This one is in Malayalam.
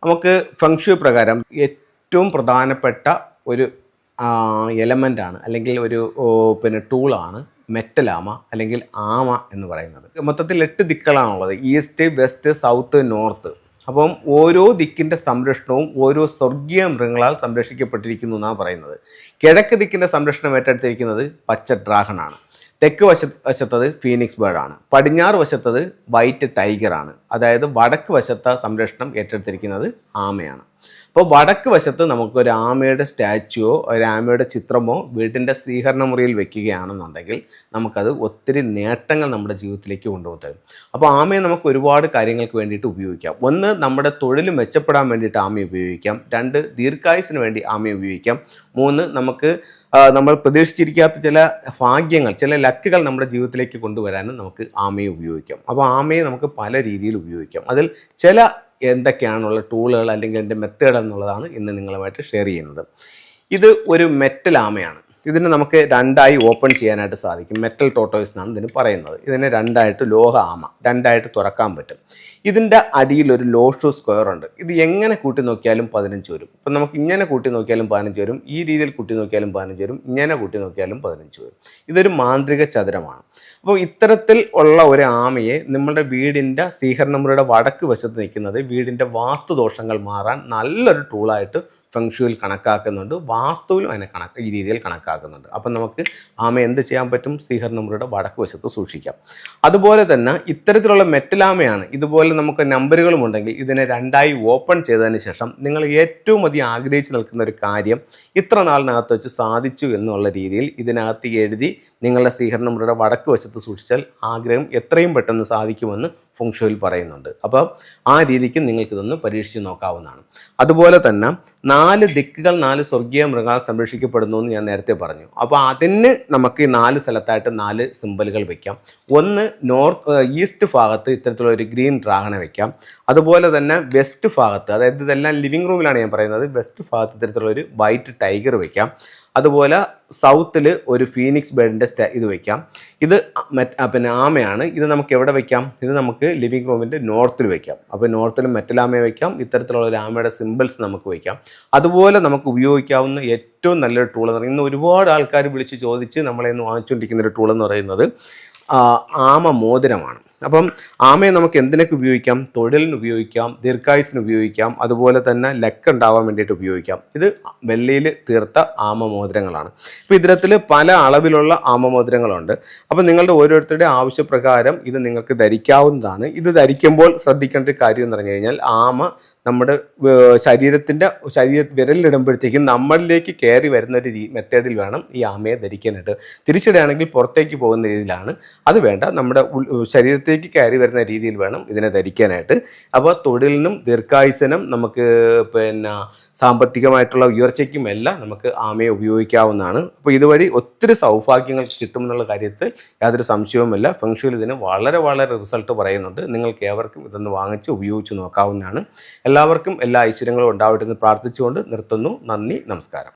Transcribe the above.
നമുക്ക് ഫെങ്ഷുയി പ്രകാരം ഏറ്റവും പ്രധാനപ്പെട്ട ഒരു എലമെൻ്റാണ് അല്ലെങ്കിൽ ഒരു ടൂളാണ് മെറ്റൽ ആമ അല്ലെങ്കിൽ ആമ എന്ന് പറയുന്നത്. മൊത്തത്തിൽ 8 ദിക്കുകളാണുള്ളത്: ഈസ്റ്റ്, വെസ്റ്റ്, സൗത്ത്, നോർത്ത്. അപ്പം ഓരോ ദിക്കിൻ്റെ സംരക്ഷണവും ഓരോ സ്വർഗീയ മൃഗങ്ങളാൽ സംരക്ഷിക്കപ്പെട്ടിരിക്കുന്നു എന്നാണ് പറയുന്നത്. കിഴക്ക് ദിക്കിൻ്റെ സംരക്ഷണം ഏറ്റെടുത്തിരിക്കുന്നത് പച്ച ഡ്രാഗണാണ്. തെക്ക് വശത്തത് ഫീനിക്സ് ബേർഡാണ്. പടിഞ്ഞാറ് വശത്തത് വൈറ്റ് ടൈഗറാണ്. അതായത് വടക്ക് വശത്ത സംരക്ഷണം ഏറ്റെടുത്തിരിക്കുന്നത് ആമയാണ്. അപ്പോൾ വടക്ക് വശത്ത് നമുക്കൊരു ആമയുടെ സ്റ്റാച്യുവോ ഒരു ആമയുടെ ചിത്രമോ വീടിൻ്റെ സ്വീകരണ മുറിയിൽ വെക്കുകയാണെന്നുണ്ടെങ്കിൽ നമുക്കത് ഒത്തിരി നേട്ടങ്ങൾ നമ്മുടെ ജീവിതത്തിലേക്ക് കൊണ്ടുവരും. അപ്പോൾ ആമയെ നമുക്ക് ഒരുപാട് കാര്യങ്ങൾക്ക് വേണ്ടിയിട്ട് ഉപയോഗിക്കാം. ഒന്ന്, നമ്മുടെ തൊഴിൽ മെച്ചപ്പെടാൻ വേണ്ടിയിട്ട് ആമയെ ഉപയോഗിക്കാം. 2, ദീർഘായുസിന് വേണ്ടി ആമയെ ഉപയോഗിക്കാം. 3, നമുക്ക് നമ്മൾ പ്രതീക്ഷിച്ചിരിക്കാത്ത ചില ഭാഗ്യങ്ങൾ, ചില ലക്കുകൾ നമ്മുടെ ജീവിതത്തിലേക്ക് കൊണ്ടുവരാനും നമുക്ക് ആമയെ ഉപയോഗിക്കാം. അപ്പോൾ ആമയെ നമുക്ക് പല രീതിയിൽ ഉപയോഗിക്കാം. അതിൽ ചില എന്തൊക്കെയാണുള്ള ടൂളുകൾ അല്ലെങ്കിൽ എൻ്റെ മെത്തേഡ് എന്നുള്ളതാണ് ഇന്ന് നിങ്ങളുമായിട്ട് ഷെയർ ചെയ്യുന്നത്. ഇത് ഒരു മെറ്റൽ ആമയാണ്. ഇതിനെ നമുക്ക് 2ആയി ഓപ്പൺ ചെയ്യാനായിട്ട് സാധിക്കും. മെറ്റൽ ടോട്ടോയ്സ് എന്നാണ് ഇതിന് പറയുന്നത്. ഇതിനെ 2ആയിട്ട് ലോഹ ആമ 2ആയിട്ട് തുറക്കാൻ പറ്റും. ഇതിൻ്റെ അടിയിലൊരു ലോഷു സ്ക്വയർ ഉണ്ട്. ഇത് എങ്ങനെ കൂട്ടി നോക്കിയാലും 15 വരും. ഇപ്പം നമുക്ക് ഇങ്ങനെ കൂട്ടി നോക്കിയാലും 15 വരും, ഈ രീതിയിൽ കൂട്ടി നോക്കിയാലും 15 വരും, ഇങ്ങനെ കൂട്ടി നോക്കിയാലും 15 വരും. ഇതൊരു മാന്ത്രിക ചതുരമാണ്. അപ്പോൾ ഇത്തരത്തിൽ ഉള്ള ഒരു ആമയെ നമ്മുടെ വീടിൻ്റെ സ്വീകരണ മുറിയുടെ വടക്ക് വശത്ത് നിൽക്കുന്നത് വീടിൻ്റെ വാസ്തുദോഷങ്ങൾ മാറാൻ നല്ലൊരു ടൂളായിട്ട് ഫെങ്ഷുയിൽ കണക്കാക്കുന്നുണ്ട്. വാസ്തുവിലും അതിനെ ഈ രീതിയിൽ കണക്കാക്കുന്നുണ്ട്. അപ്പം നമുക്ക് ആമ എന്ത് ചെയ്യാൻ പറ്റും? സ്വീകരണ മുറിയുടെ വടക്ക് വശത്ത് സൂക്ഷിക്കാം. അതുപോലെ തന്നെ ഇത്തരത്തിലുള്ള മെറ്റലാമയാണ്. ഇതുപോലെ നമുക്ക് നമ്പറുകളും ഉണ്ടെങ്കിൽ ഇതിനെ 2ആയി ഓപ്പൺ ചെയ്തതിന് ശേഷം നിങ്ങൾ ഏറ്റവും അധികം ആഗ്രഹിച്ച് നിൽക്കുന്ന ഒരു കാര്യം ഇത്ര നാളിനകത്ത് വെച്ച് സാധിച്ചു എന്നുള്ള രീതിയിൽ ഇതിനകത്ത് എഴുതി നിങ്ങളുടെ സ്വീകരണ മുറിയുടെ വടക്ക് വശത്ത് സൂക്ഷിച്ചാൽ ആഗ്രഹം എത്രയും പെട്ടെന്ന് സാധിക്കുമെന്ന് ഫെങ്ഷുയിൽ പറയുന്നുണ്ട്. അപ്പോൾ ആ രീതിക്ക് നിങ്ങൾക്കിതൊന്ന് പരീക്ഷിച്ച് നോക്കാവുന്നതാണ്. അതുപോലെ തന്നെ 4 ദിക്കുകൾ 4 സ്വർഗീയ മൃഗാൽ സംരക്ഷിക്കപ്പെടുന്നു എന്ന് ഞാൻ നേരത്തെ പറഞ്ഞു. അപ്പോൾ അതിന് നമുക്ക് 4 സ്ഥലത്തായിട്ട് 4 സിമ്പലുകൾ വയ്ക്കാം. ഒന്ന്, ഈസ്റ്റ് ഭാഗത്ത് ഇത്തരത്തിലുള്ള ഒരു ഗ്രീൻ ഡ്രാഗണെ വയ്ക്കാം. അതുപോലെ തന്നെ വെസ്റ്റ് ഭാഗത്ത്, അതായത് ഇതെല്ലാം ലിവിങ് റൂമിലാണ് ഞാൻ പറയുന്നത്, വെസ്റ്റ് ഭാഗത്ത് ഇത്തരത്തിലുള്ള ഒരു വൈറ്റ് ടൈഗർ വയ്ക്കാം. അതുപോലെ സൗത്തിൽ ഒരു ഫീനിക്സ് ബേർഡിൻ്റെ ഇത് വയ്ക്കാം. ഇത് ആമയാണ്. ഇത് നമുക്ക് എവിടെ വയ്ക്കാം? ഇത് നമുക്ക് ലിവിങ് റൂമിൻ്റെ നോർത്തിൽ വയ്ക്കാം. അപ്പോൾ നോർത്തിലും മെറ്റലാമയെ വയ്ക്കാം. ഇത്തരത്തിലുള്ള ഒരു ആമയുടെ സിമ്പിൾസ് നമുക്ക് വയ്ക്കാം. അതുപോലെ നമുക്ക് ഉപയോഗിക്കാവുന്ന ഏറ്റവും നല്ലൊരു ടൂൾ എന്ന് പറയുന്നത്, ഇന്ന് ഒരുപാട് ആൾക്കാർ വിളിച്ച് ചോദിച്ച് നമ്മളെ ഇന്ന് വാങ്ങിച്ചുകൊണ്ടിരിക്കുന്ന ഒരു ടൂൾ എന്ന് പറയുന്നത് ആമ മോതിരമാണ്. അപ്പം ആമയെ നമുക്ക് എന്തിനൊക്കെ ഉപയോഗിക്കാം? തൊഴിലിന് ഉപയോഗിക്കാം, ദീർഘായുസിന് ഉപയോഗിക്കാം, അതുപോലെ തന്നെ ലക്ക് ഉണ്ടാവാൻ വേണ്ടിയിട്ട് ഉപയോഗിക്കാം. ഇത് വെള്ളിയിൽ തീർത്ത ആമ മോതിരങ്ങളാണ്. ഇപ്പോൾ ഇതിനകത്തിൽ പല അളവിലുള്ള ആമ മോതിരങ്ങളുണ്ട്. അപ്പോൾ നിങ്ങളുടെ ഓരോരുത്തരുടെ ആവശ്യപ്രകാരം ഇത് നിങ്ങൾക്ക് ധരിക്കാവുന്നതാണ്. ഇത് ധരിക്കുമ്പോൾ ശ്രദ്ധിക്കേണ്ട ഒരു കാര്യം എന്ന് പറഞ്ഞു കഴിഞ്ഞാൽ, ആമ നമ്മുടെ വിരലിലിടുമ്പോഴത്തേക്കും നമ്മളിലേക്ക് കയറി വരുന്ന ഒരു മെത്തേഡിൽ വേണം ഈ ആമയെ ധരിക്കാനായിട്ട്. തിരിച്ചിടുകയാണെങ്കിൽ പുറത്തേക്ക് പോകുന്ന രീതിയിലാണ്. അത് വേണ്ട, നമ്മുടെ ശരീരത്തേക്ക് കയറി വരുന്ന രീതിയിൽ വേണം ഇതിനെ ധരിക്കാനായിട്ട്. അപ്പോൾ തൊഴിലിനും ദീർഘായുസിനും നമുക്ക് സാമ്പത്തികമായിട്ടുള്ള ഉയർച്ചയ്ക്കും എല്ലാം നമുക്ക് ആമയെ ഉപയോഗിക്കാവുന്നതാണ്. അപ്പോൾ ഇതുവഴി ഒത്തിരി സൗഭാഗ്യങ്ങൾ കിട്ടുമെന്നുള്ള കാര്യത്തിൽ യാതൊരു സംശയവുമില്ല. ഫെങ്ഷുയിൽ ഇതിന് വളരെ വളരെ റിസൾട്ട് പറയുന്നുണ്ട്. നിങ്ങൾക്ക് ഏവർക്കും ഇതൊന്ന് വാങ്ങിച്ച് ഉപയോഗിച്ച് നോക്കാവുന്നതാണ്. എല്ലാവർക്കും എല്ലാ ഐശ്വര്യങ്ങളും ഉണ്ടാവട്ടെ എന്ന് പ്രാർത്ഥിച്ചുകൊണ്ട് നിർത്തുന്നു. നന്ദി, നമസ്കാരം.